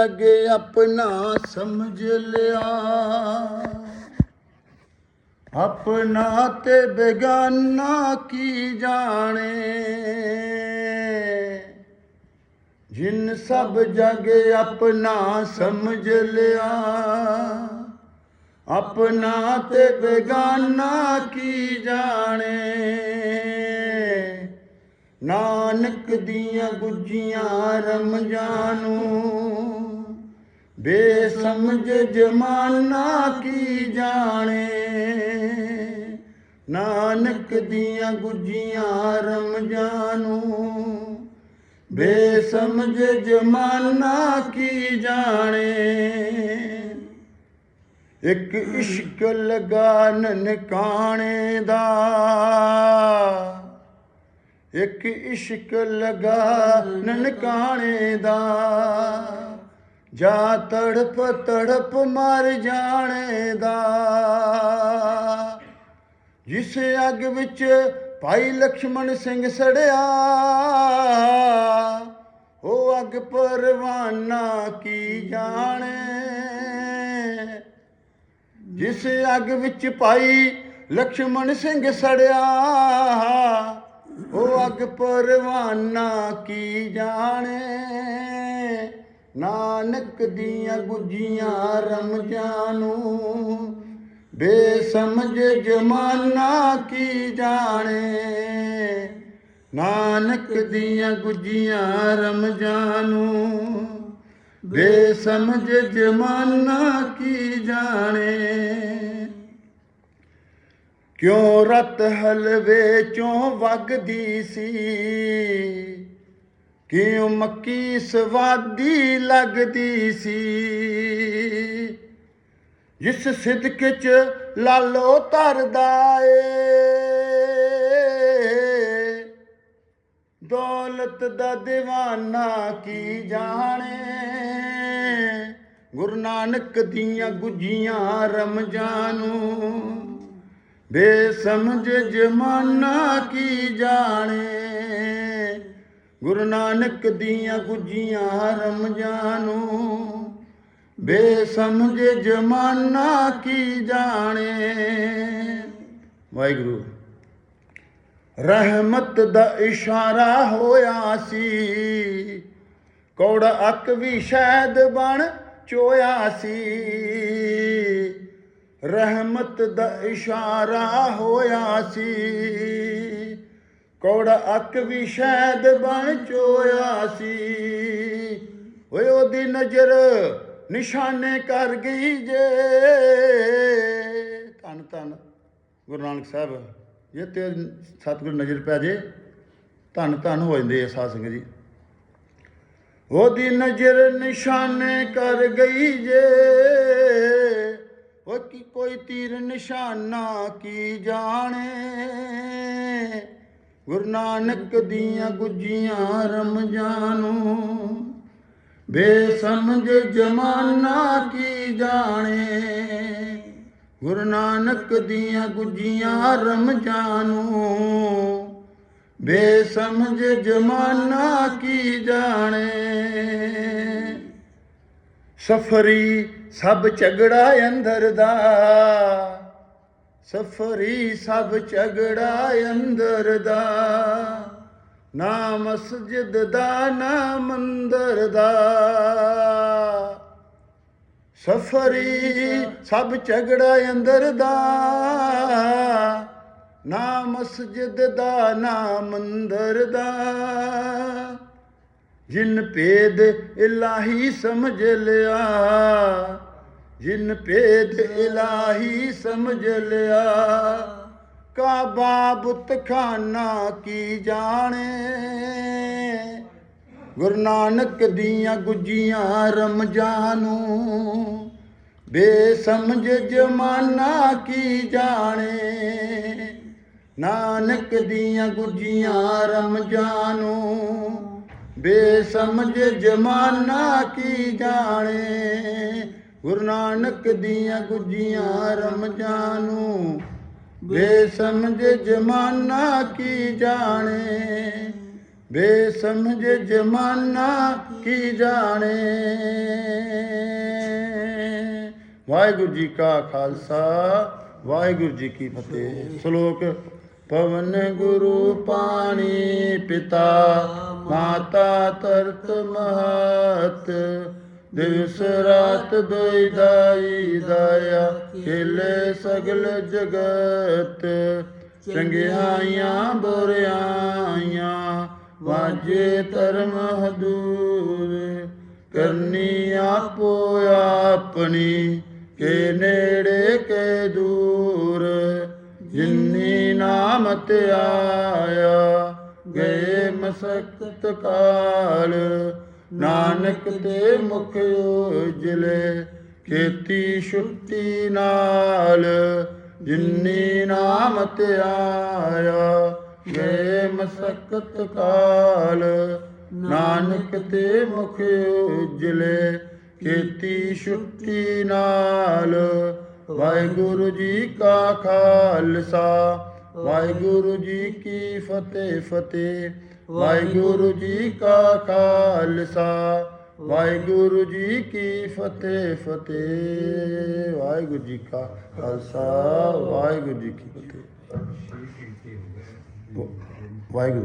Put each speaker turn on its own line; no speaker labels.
अगे अपना समझ लिया, अपना ते बेगाना की जाने। जिन सब जग अपना समझ लिया, अपना ते बेगाना की जाने। नानक दियां गुजियां रमजानू, बेसमझ जमाना की जाने। नानक दियां गुजियां रमजानू, बेसमझ जमाना की जाने। एक इश्क लगा ननकाने दा, एक इश्क लगा ननकाने दा। जा तड़प तड़प मर जाने दा। जिस अग विच भाई लक्ष्मण सिंह सड़िया, ओ अग परवाना की जाने। जिस अग विच भाई लक्ष्मण सिंह सड़िया, ओ अग परवाना की जाने। नानक दियां गुजियां रमजानू, बेसमझ जमाना की जाने। नानक दियां गुजियां रमजानू, बेसमझ जमाना की जाने। क्यों रत हलवे चों वगदी सी, क्यों मक्की स्वादी लगदी सी। जिस सिदक च लालो तरदा ए, दौलत दा दीवाना की जाने। गुरु नानक दियां गुजियां रमजानू, बेसमझ जमाना की जाने। गुरु नानक दियां गुजियां रमजानू, बेसमझ जमाना की जाने। वाहिगुरु। रहमत दा इशारा होया सी, कौड़ा अक भी शैद बन चोया सी। रहमत दा इशारा होया सी, कौड़ा अक भी शैद बन चोया सी। ओए ओदी नजर निशाने कर गई जे। धन धन गुरु नानक साहब, जे ते सतगुर नजर पै जे, धन धन हो जाते साध संगत जी। ओदी नजर निशाने कर गई जे, वो की कोई तीर निशाना की जाने। गुरु नानक दियां गुजियां रमजानू, बेसमझ जमाना की जाने। गुरु नानक दियां गुजियां रमजानू, बेसमझ जमाना की जाने। सफरी सब झगड़ा अंदर दा, सफरी सब झगड़ा अंदर दा। ना मस्जिद दा ना मंदिर दा। सफरी सब झगड़ा अंदर दा, ना मस्जिद दा ना मंदिर दा। जिन भेद इलाही समझ लिया, जिन भेद इलाही समझ लिया। काबा बुत खाना की जाने। गुरु नानक दियां गुजियां रमजानू, बेसमझ जमाना की जाने। नानक दियां गुजियां रमजानू, बेसमझ जमाना की जाने। गुरु नानक दियां गुजियां रमजानू, बेसमझ जमाना की जाने। ਬੇਸਮਝ ਜਮਾਨਾ ਕੀ ਜਾਣੇ। ਵਾਹਿਗੁਰੂ ਜੀ ਕਾ ਖਾਲਸਾ ਵਾਹਿਗੁਰੂ ਜੀ ਕੀ ਫਤਿਹ। ਸ਼ਲੋਕ ਪਵਨ ਗੁਰੂ ਪਾਣੀ ਪਿਤਾ ਮਾਤਾ ਤਰਤ ਮਹਤ। ਦਿਵਸ ਰਾਤ ਦੋਇ ਦਾਈ ਦਾਇਆ ਖੇਲੇ ਸਗਲ ਜਗਤ। ਚੰਗਿਆਈਆਂ ਬੁਰਿਆਈਆਂ ਵਾਜੇ ਧਰਮ ਹਦੂਰ। ਕਰਨੀ ਆਪੋ ਆਪਣੀ ਕੇ ਨੇੜੇ ਕੇ ਦੂਰ। ਜਿਨੀ ਨਾਮ ਤੇ ਆਇਆ ਗਏ ਮਸਕਤ ਕਾਲ। ਨਾਨਕ ਤੇ ਮੁਖ ਉਜਲੇ ਖੇਤੀ ਛੁੱਟੀ ਨਾਲ। ਜਿਨੀ ਨਾਮ ਤੇ ਆਇਆ ਗਏ ਮਸਕਤ ਕਾਲ। ਨਾਨਕ ਤੇ ਮੁਖ ਉਜਲੇ ਖੇਤੀ ਛੁੱਟੀ ਨਾਲ। ਵਾਹਿਗੁਰੂ ਜੀ ਕਾ ਖਾਲਸਾ ਵਾਹਿਗੁਰੂ ਜੀ ਕੀ ਫਤਿਹ ਫਤਿਹ। ਵਾਹਿਗੁਰੂ ਜੀ ਕਾ ਖਾਲਸਾ ਵਾਹਿਗੁਰੂ ਜੀ ਕੀ ਫਤਿਹ ਫਤਿਹ। ਵਾਹਿਗੁਰੂ ਜੀ ਕਾ ਖਾਲਸਾ ਵਾਹਿਗੁਰੂ ਜੀ ਕੀ ਫਤਿਹ। ਵਾਹਿਗੁਰੂ।